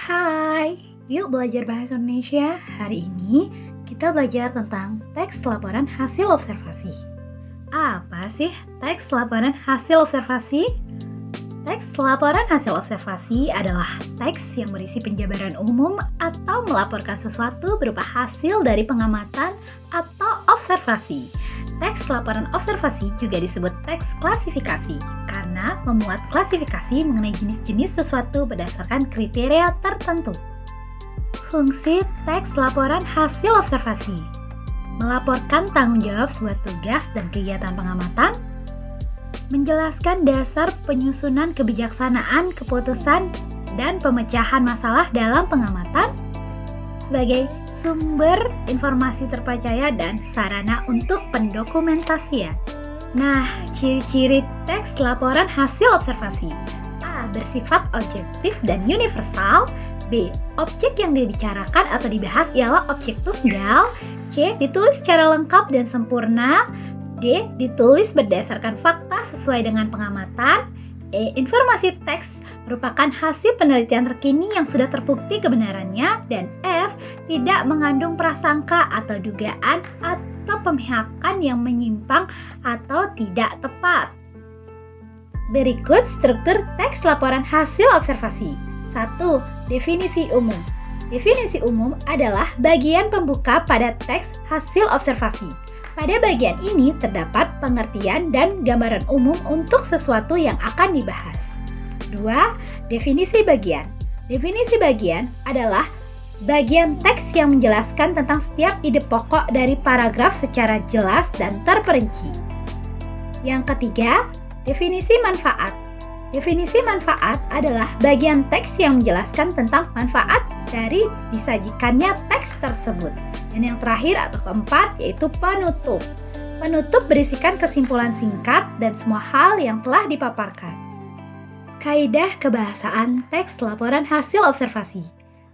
Hai, yuk belajar bahasa Indonesia. Hari ini kita belajar tentang teks laporan hasil observasi. Apa sih teks laporan hasil observasi? Teks laporan hasil observasi adalah teks yang berisi penjabaran umum atau melaporkan sesuatu berupa hasil dari pengamatan atau observasi. Teks laporan observasi juga disebut teks klasifikasi karena memuat klasifikasi mengenai jenis-jenis sesuatu berdasarkan kriteria tertentu. Fungsi teks laporan hasil observasi: melaporkan tanggung jawab sebuah tugas dan kegiatan pengamatan, menjelaskan dasar penyusunan kebijaksanaan, keputusan, dan pemecahan masalah dalam pengamatan, sebagai sumber informasi terpercaya dan sarana untuk pendokumentasian. Nah, ciri-ciri teks laporan hasil observasi: A. Bersifat objektif dan universal. B. Objek yang dibicarakan atau dibahas ialah objek tunggal. C. Ditulis secara lengkap dan sempurna. D. Ditulis berdasarkan fakta sesuai dengan pengamatan. E. Informasi teks merupakan hasil penelitian terkini yang sudah terbukti kebenarannya. Dan F. Tidak mengandung prasangka atau dugaan atau pemihakan yang menyimpang atau tidak tepat. Berikut struktur teks laporan hasil observasi. 1. Definisi umum. Definisi umum adalah bagian pembuka pada teks hasil observasi. Pada bagian ini terdapat pengertian dan gambaran umum untuk sesuatu yang akan dibahas. 2. Definisi bagian. Definisi bagian adalah bagian teks yang menjelaskan tentang setiap ide pokok dari paragraf secara jelas dan terperinci. Yang ketiga, definisi manfaat. Definisi manfaat adalah bagian teks yang menjelaskan tentang manfaat dari disajikannya teks tersebut. Dan yang terakhir atau keempat yaitu penutup. Penutup berisikan kesimpulan singkat dan semua hal yang telah dipaparkan. Kaidah kebahasaan teks laporan hasil observasi.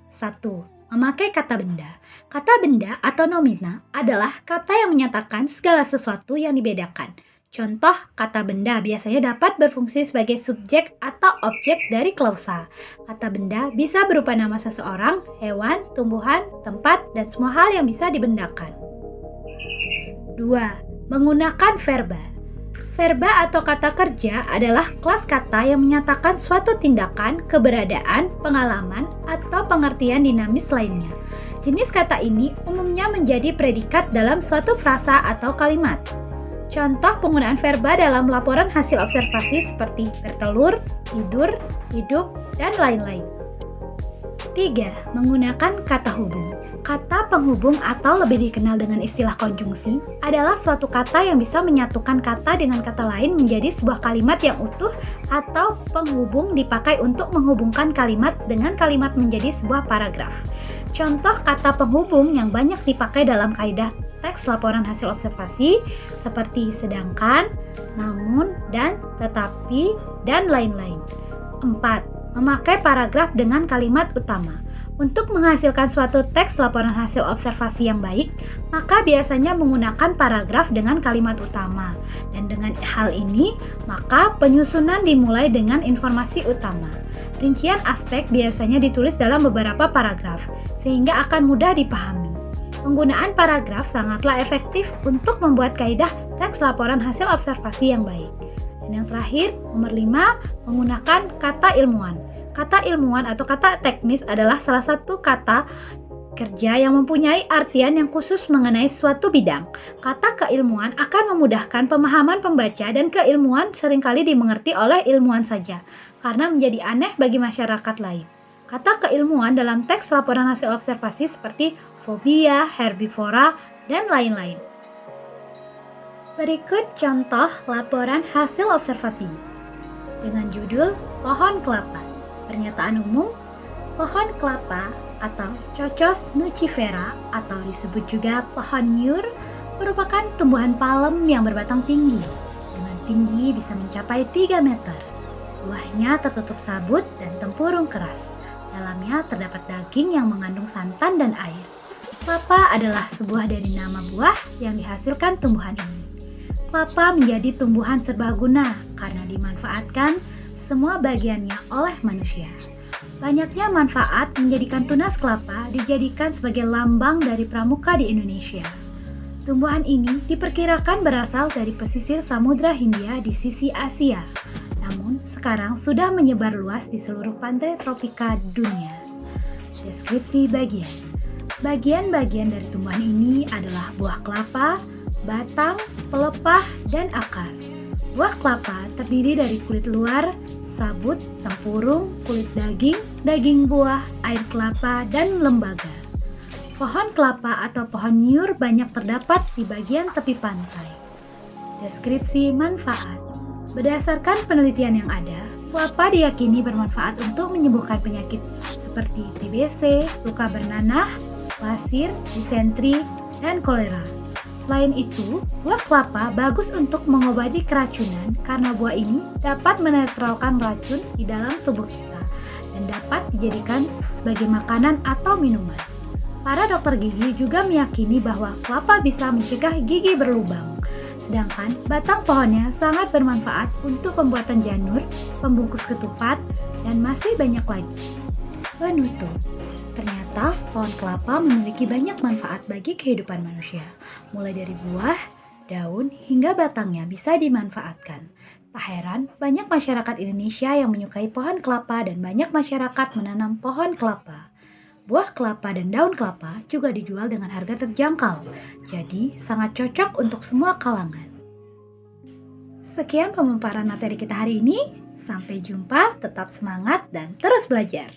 1. Memakai kata benda. Kata benda atau nomina adalah kata yang menyatakan segala sesuatu yang dibedakan. Contoh kata benda biasanya dapat berfungsi sebagai subjek atau objek dari klausa. Kata benda bisa berupa nama seseorang, hewan, tumbuhan, tempat, dan semua hal yang bisa dibendakan. 2. Menggunakan verba. Verba atau kata kerja adalah kelas kata yang menyatakan suatu tindakan, keberadaan, pengalaman, atau pengertian dinamis lainnya. Jenis kata ini umumnya menjadi predikat dalam suatu frasa atau kalimat. Contoh penggunaan verba dalam laporan hasil observasi seperti bertelur, tidur, hidup, dan lain-lain. 3. Menggunakan kata hubung. Kata penghubung atau lebih dikenal dengan istilah konjungsi adalah suatu kata yang bisa menyatukan kata dengan kata lain menjadi sebuah kalimat yang utuh, atau penghubung dipakai untuk menghubungkan kalimat dengan kalimat menjadi sebuah paragraf. Contoh kata penghubung yang banyak dipakai dalam kaidah teks laporan hasil observasi seperti sedangkan, namun, dan tetapi, dan lain-lain. 4. Memakai paragraf dengan kalimat utama. Untuk menghasilkan suatu teks laporan hasil observasi yang baik, maka biasanya menggunakan paragraf dengan kalimat utama. Dan dengan hal ini, maka penyusunan dimulai dengan informasi utama. Rincian aspek biasanya ditulis dalam beberapa paragraf, sehingga akan mudah dipahami. Penggunaan paragraf sangatlah efektif untuk membuat kaidah teks laporan hasil observasi yang baik. Dan yang terakhir, nomor 5, menggunakan kata ilmuwan. Kata ilmuwan atau kata teknis adalah salah satu kata kerja yang mempunyai artian yang khusus mengenai suatu bidang. Kata keilmuan akan memudahkan pemahaman pembaca dan keilmuan seringkali dimengerti oleh ilmuwan saja, karena menjadi aneh bagi masyarakat lain. Kata keilmuan dalam teks laporan hasil observasi seperti fobia, herbivora, dan lain-lain. Berikut contoh laporan hasil observasi dengan judul Pohon Kelapa. Pernyataan umum: pohon kelapa atau Cocos nucifera atau disebut juga pohon nyur merupakan tumbuhan palem yang berbatang tinggi dengan tinggi bisa mencapai 3 meter. Buahnya tertutup sabut dan tempurung keras. Dalamnya terdapat daging yang mengandung santan dan air. Kelapa adalah sebuah dari nama buah yang dihasilkan tumbuhan ini. Kelapa menjadi tumbuhan serbaguna karena dimanfaatkan semua bagiannya oleh manusia. Banyaknya manfaat menjadikan tunas kelapa dijadikan sebagai lambang dari pramuka di Indonesia. Tumbuhan ini diperkirakan berasal dari pesisir Samudra Hindia di sisi Asia, namun sekarang sudah menyebar luas di seluruh pantai tropika dunia. Deskripsi bagian. Bagian-bagian dari tumbuhan ini adalah buah kelapa, batang, pelepah, dan akar. Buah kelapa terdiri dari kulit luar, sabut, tempurung, kulit daging, daging buah, air kelapa, dan lembaga. Pohon kelapa atau pohon nyur banyak terdapat di bagian tepi pantai. Deskripsi manfaat. Berdasarkan penelitian yang ada, kelapa diyakini bermanfaat untuk menyembuhkan penyakit seperti TBC, luka bernanah, basir, disentri, dan kolera. Selain itu, buah kelapa bagus untuk mengobati keracunan karena buah ini dapat menetralkan racun di dalam tubuh kita dan dapat dijadikan sebagai makanan atau minuman. Para dokter gigi juga meyakini bahwa kelapa bisa mencegah gigi berlubang. Sedangkan batang pohonnya sangat bermanfaat untuk pembuatan janur, pembungkus ketupat, dan masih banyak lagi. Penutup. Ternyata pohon kelapa memiliki banyak manfaat bagi kehidupan manusia. Mulai dari buah, daun, hingga batangnya bisa dimanfaatkan. Tak heran, banyak masyarakat Indonesia yang menyukai pohon kelapa dan banyak masyarakat menanam pohon kelapa. Buah kelapa dan daun kelapa juga dijual dengan harga terjangkau, jadi sangat cocok untuk semua kalangan. Sekian pemaparan materi kita hari ini. Sampai jumpa, tetap semangat dan terus belajar.